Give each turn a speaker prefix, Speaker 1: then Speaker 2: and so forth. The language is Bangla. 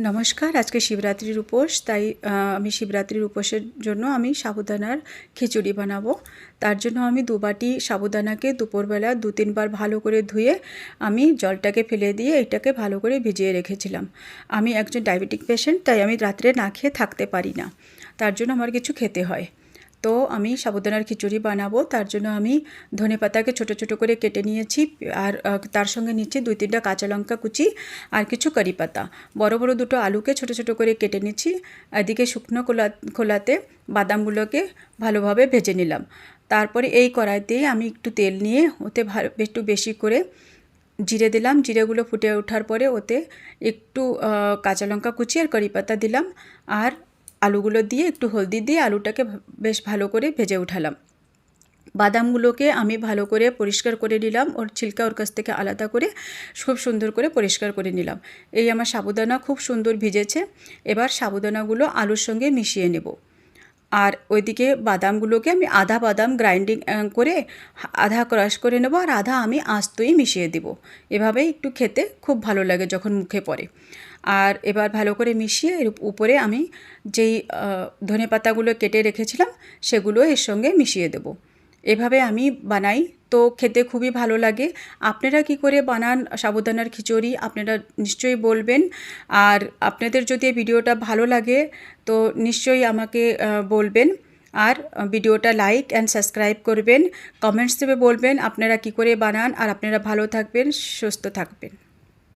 Speaker 1: নমস্কার। আজকে শিবরাত্রির উপোস, তাই আমি শিবরাত্রির উপোসের জন্য আমি সাবুদানার খিচুড়ি বানাবো। তার জন্য আমি 2 বাটি সাবুদানাকে দুপুরবেলা 2-3 বার ভালো করে ধুয়ে আমি জলটাকে ফেলে দিয়ে এটাকে ভালো করে ভিজিয়ে রেখেছিলাম। আমি একজন ডায়াবেটিক পেশেন্ট, তাই আমি রাত্রে না খেয়ে থাকতে পারি না, তার জন্য আমার কিছু খেতে হয়। তো আমি সাবুদানার খিচুড়ি বানাবো, তার জন্য আমি ধনেপাতাকে ছোটো ছোটো করে কেটে নিয়েছি, আর তার সঙ্গে নিচ্ছি 2-3টা কাঁচা লঙ্কা কুচি আর কিছু কারি পাতা। বড় বড় 2টো আলুকে ছোটো ছোটো করে কেটে নিচ্ছি। এদিকে শুকনো খোলাতে বাদামগুলোকে ভালোভাবে ভেজে নিলাম। তারপরে এই কড়াইতেই আমি একটু তেল নিয়ে ওতে একটু বেশি করে জিরে দিলাম। জিরেগুলো ফুটে ওঠার পরে ওতে একটু কাঁচা লঙ্কা কুচি আর কারি পাতা দিলাম, আর আলুগুলো দিয়ে একটু হলদি দিয়ে আলুটাকে বেশ ভালো করে ভেজে উঠালাম। বাদামগুলোকে আমি ভালো করে পরিষ্কার করে নিলাম, ওর ছিলকা ওর কাছ থেকে আলাদা করে খুব সুন্দর করে পরিষ্কার করে নিলাম। এই আমার সাবুদানা খুব সুন্দর ভিজেছে। এবার সাবুদানাগুলো আলুর সঙ্গে মিশিয়ে নেব। আর ওইদিকে বাদামগুলোকে আমি আধা বাদাম গ্রাইন্ডিং করে আধা ক্রাশ করে নেব, আর আধা আমি আস্তই মিশিয়ে দেব। এভাবেই একটু খেতে খুব ভালো লাগে যখন মুখে পড়ে। আর এবার ভালো করে মিশিয়ে এর উপরে আমি যেই ধনেপাতাগুলো কেটে রেখেছিলাম সেগুলো এর সঙ্গে মিশিয়ে দেব। এভাবে আমি বানাই, তো খেতে খুবই ভালো লাগে। আপনারা কি করে বানান সাবুদানার খিচুড়ি আপনারা নিশ্চয়ই বলবেন। আর আপনাদের যদি এই ভিডিওটা ভালো লাগে তো নিশ্চয়ই আমাকে বলবেন। আর ভিডিওটা লাইক অ্যান্ড সাবস্ক্রাইব করবেন, কমেন্টস দেবে বলবেন আপনারা কি করে বানান। আর আপনারা ভালো থাকবেন, সুস্থ থাকবেন।